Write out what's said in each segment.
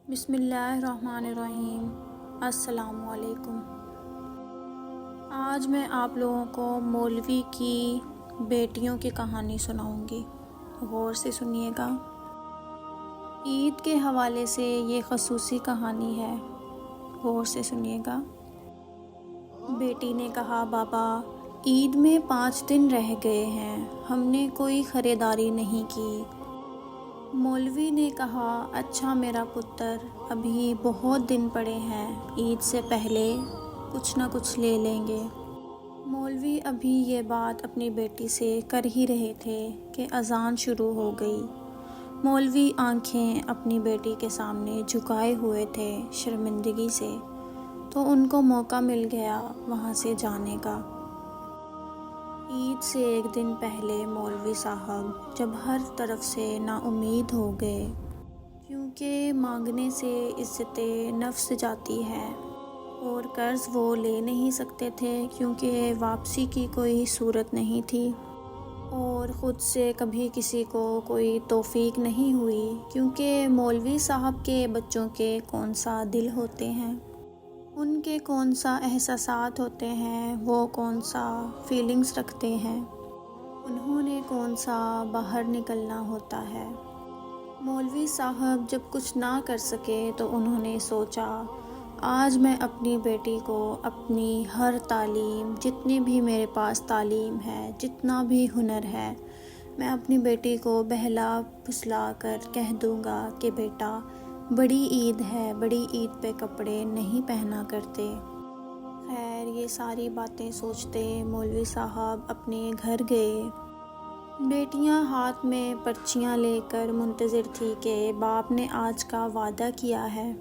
بسم اللہ الرحمن الرحیم۔ السلام علیکم۔ آج میں آپ لوگوں کو مولوی کی بیٹیوں کی کہانی سناؤں گی، غور سے سنیے گا۔ عید کے حوالے سے یہ خصوصی کہانی ہے، غور سے سنیے گا۔ بیٹی نے کہا، بابا عید میں 5 دن رہ گئے ہیں، ہم نے کوئی خریداری نہیں کی۔ مولوی نے کہا، اچھا میرا پتر، ابھی بہت دن پڑے ہیں، عید سے پہلے کچھ نہ کچھ لے لیں گے۔ مولوی ابھی یہ بات اپنی بیٹی سے کر ہی رہے تھے کہ اذان شروع ہو گئی۔ مولوی آنکھیں اپنی بیٹی کے سامنے جھکائے ہوئے تھے شرمندگی سے، تو ان کو موقع مل گیا وہاں سے جانے کا۔ عید سے ایک دن پہلے مولوی صاحب جب ہر طرف سے نا امید ہو گئے، کیونکہ مانگنے سے عزت نفس جاتی ہے، اور قرض وہ لے نہیں سکتے تھے کیونکہ واپسی کی کوئی صورت نہیں تھی، اور خود سے کبھی کسی کو کوئی توفیق نہیں ہوئی، کیونکہ مولوی صاحب کے بچوں کے کون سا دل ہوتے ہیں، ان کے کون سا احساسات ہوتے ہیں، وہ کون سا فیلنگز رکھتے ہیں، انہوں نے کون سا باہر نکلنا ہوتا ہے۔ مولوی صاحب جب کچھ نہ کر سکے تو انہوں نے سوچا، آج میں اپنی بیٹی کو اپنی ہر تعلیم، جتنی بھی میرے پاس تعلیم ہے، جتنا بھی ہنر ہے، میں اپنی بیٹی کو بہلا پھسلا کر کہہ دوں گا کہ بیٹا بڑی عید ہے، بڑی عید پہ کپڑے نہیں پہنا کرتے۔ خیر یہ ساری باتیں سوچتے مولوی صاحب اپنے گھر گئے۔ بیٹیاں ہاتھ میں پرچیاں لے کر منتظر تھی کہ باپ نے آج کا وعدہ کیا ہے،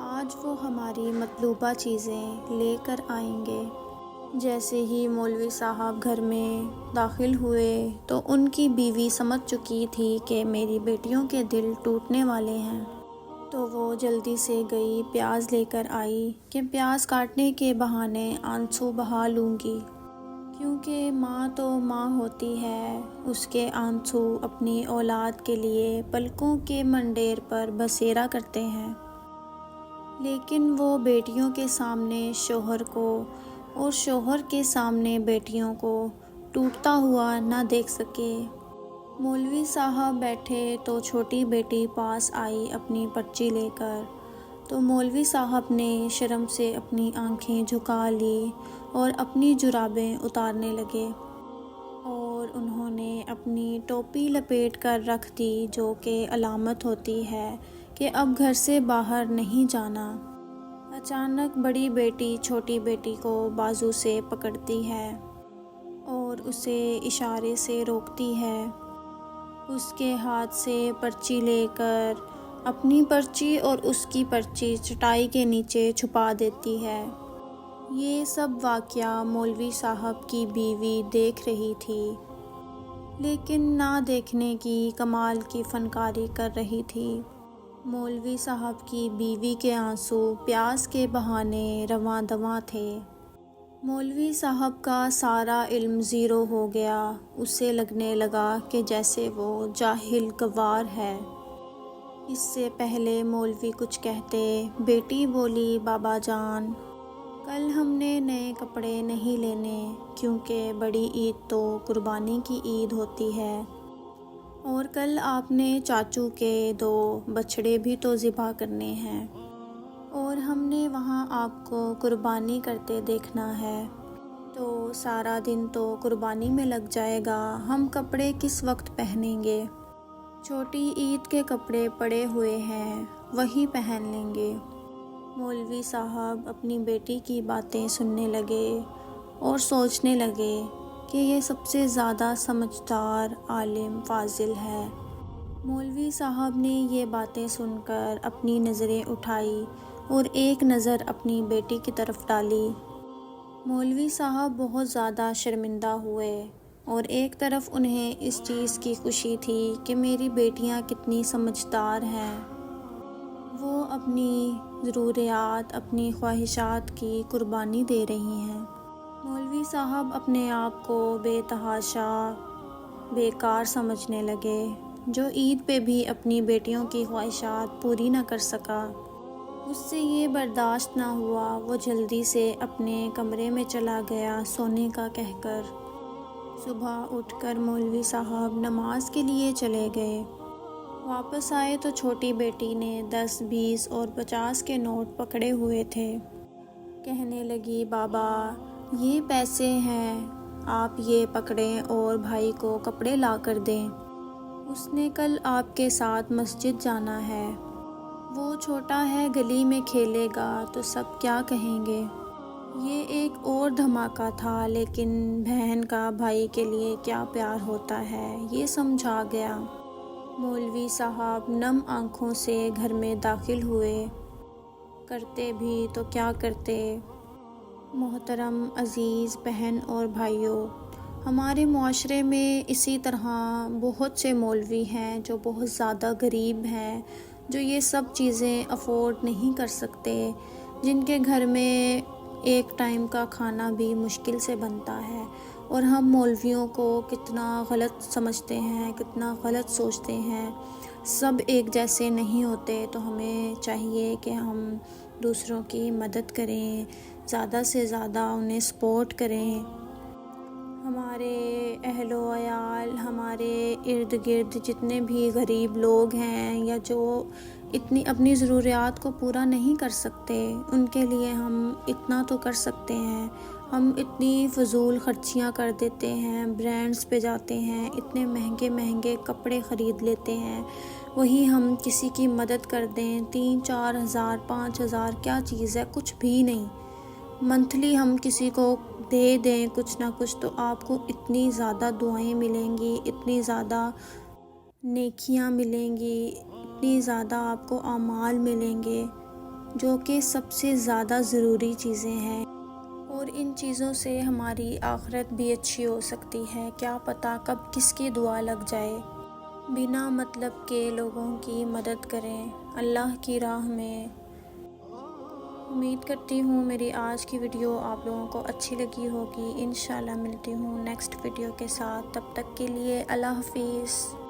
آج وہ ہماری مطلوبہ چیزیں لے کر آئیں گے۔ جیسے ہی مولوی صاحب گھر میں داخل ہوئے تو ان کی بیوی سمجھ چکی تھی کہ میری بیٹیوں کے دل ٹوٹنے والے ہیں، تو وہ جلدی سے گئی، پیاز لے کر آئی کہ پیاز کاٹنے کے بہانے آنسو بہا لوں گی، کیونکہ ماں تو ماں ہوتی ہے، اس کے آنسو اپنی اولاد کے لیے پلکوں کے منڈیر پر بسیرا کرتے ہیں، لیکن وہ بیٹیوں کے سامنے شوہر کو اور شوہر کے سامنے بیٹیوں کو ٹوٹتا ہوا نہ دیکھ سکے۔ مولوی صاحب بیٹھے تو چھوٹی بیٹی پاس آئی اپنی پرچی لے کر، تو مولوی صاحب نے شرم سے اپنی آنکھیں جھکا لی اور اپنی جرابیں اتارنے لگے، اور انہوں نے اپنی ٹوپی لپیٹ کر رکھ دی، جو کہ علامت ہوتی ہے کہ اب گھر سے باہر نہیں جانا۔ اچانک بڑی بیٹی چھوٹی بیٹی کو بازو سے پکڑتی ہے اور اسے اشارے سے روکتی ہے، اس کے ہاتھ سے پرچی لے کر اپنی پرچی اور اس کی پرچی چٹائی کے نیچے چھپا دیتی ہے۔ یہ سب واقعہ مولوی صاحب کی بیوی دیکھ رہی تھی، لیکن نہ دیکھنے کی کمال کی فنکاری کر رہی تھی۔ مولوی صاحب کی بیوی کے آنسو پیاز کے بہانے رواں دواں تھے۔ مولوی صاحب کا سارا علم زیرو ہو گیا، اسے لگنے لگا کہ جیسے وہ جاہل گوار ہے۔ اس سے پہلے مولوی کچھ کہتے، بیٹی بولی، بابا جان کل ہم نے نئے کپڑے نہیں لینے، کیونکہ بڑی عید تو قربانی کی عید ہوتی ہے، اور کل آپ نے چاچو کے 2 بچھڑے بھی تو ذبح کرنے ہیں، اور ہم نے وہاں آپ کو قربانی کرتے دیکھنا ہے، تو سارا دن تو قربانی میں لگ جائے گا، ہم کپڑے کس وقت پہنیں گے؟ چھوٹی عید کے کپڑے پڑے ہوئے ہیں، وہی پہن لیں گے۔ مولوی صاحب اپنی بیٹی کی باتیں سننے لگے اور سوچنے لگے کہ یہ سب سے زیادہ سمجھدار عالم فاضل ہے۔ مولوی صاحب نے یہ باتیں سن کر اپنی نظریں اٹھائی اور ایک نظر اپنی بیٹی کی طرف ڈالی۔ مولوی صاحب بہت زیادہ شرمندہ ہوئے، اور ایک طرف انہیں اس چیز کی خوشی تھی کہ میری بیٹیاں کتنی سمجھدار ہیں، وہ اپنی ضروریات، اپنی خواہشات کی قربانی دے رہی ہیں۔ مولوی صاحب اپنے آپ کو بے تحاشا بیکار سمجھنے لگے، جو عید پہ بھی اپنی بیٹیوں کی خواہشات پوری نہ کر سکا۔ اس سے یہ برداشت نہ ہوا، وہ جلدی سے اپنے کمرے میں چلا گیا سونے کا کہہ کر۔ صبح اٹھ کر مولوی صاحب نماز کے لیے چلے گئے۔ واپس آئے تو چھوٹی بیٹی نے 10، 20 اور 50 کے نوٹ پکڑے ہوئے تھے۔ کہنے لگی، بابا یہ پیسے ہیں، آپ یہ پکڑیں اور بھائی کو کپڑے لا کر دیں، اس نے کل آپ کے ساتھ مسجد جانا ہے۔ وہ چھوٹا ہے، گلی میں کھیلے گا تو سب کیا کہیں گے۔ یہ ایک اور دھماکہ تھا، لیکن بہن کا بھائی کے لیے کیا پیار ہوتا ہے یہ سمجھا گیا۔ مولوی صاحب نم آنکھوں سے گھر میں داخل ہوئے۔ کرتے بھی تو کیا کرتے۔ محترم عزیز بہن اور بھائیوں، ہمارے معاشرے میں اسی طرح بہت سے مولوی ہیں جو بہت زیادہ غریب ہیں، جو یہ سب چیزیں افورڈ نہیں کر سکتے، جن کے گھر میں ایک ٹائم کا کھانا بھی مشکل سے بنتا ہے، اور ہم مولویوں کو کتنا غلط سمجھتے ہیں، کتنا غلط سوچتے ہیں۔ سب ایک جیسے نہیں ہوتے، تو ہمیں چاہیے کہ ہم دوسروں کی مدد کریں، زیادہ سے زیادہ انہیں سپورٹ کریں۔ ہمارے اہل و عیال، ہمارے ارد گرد جتنے بھی غریب لوگ ہیں یا جو اپنی ضروریات کو پورا نہیں کر سکتے، ان کے لیے ہم اتنا تو کر سکتے ہیں۔ ہم اتنی فضول خرچیاں کر دیتے ہیں، برانڈز پہ جاتے ہیں، اتنے مہنگے مہنگے کپڑے خرید لیتے ہیں، وہی ہم کسی کی مدد کر دیں 3-4 ہزار 5 ہزار کیا چیز ہے، کچھ بھی نہیں۔ منتھلی ہم کسی کو دے دیں کچھ نہ کچھ، تو آپ کو اتنی زیادہ دعائیں ملیں گی، اتنی زیادہ نیکیاں ملیں گی، اتنی زیادہ آپ کو اعمال ملیں گے، جو کہ سب سے زیادہ ضروری چیزیں ہیں، اور ان چیزوں سے ہماری آخرت بھی اچھی ہو سکتی ہے۔ کیا پتہ کب کس کی دعا لگ جائے۔ بنا مطلب کے لوگوں کی مدد کریں اللہ کی راہ میں۔ امید کرتی ہوں میری آج کی ویڈیو آپ لوگوں کو اچھی لگی ہوگی۔ انشاءاللہ ملتی ہوں نیکسٹ ویڈیو کے ساتھ، تب تک کے لیے اللہ حافظ۔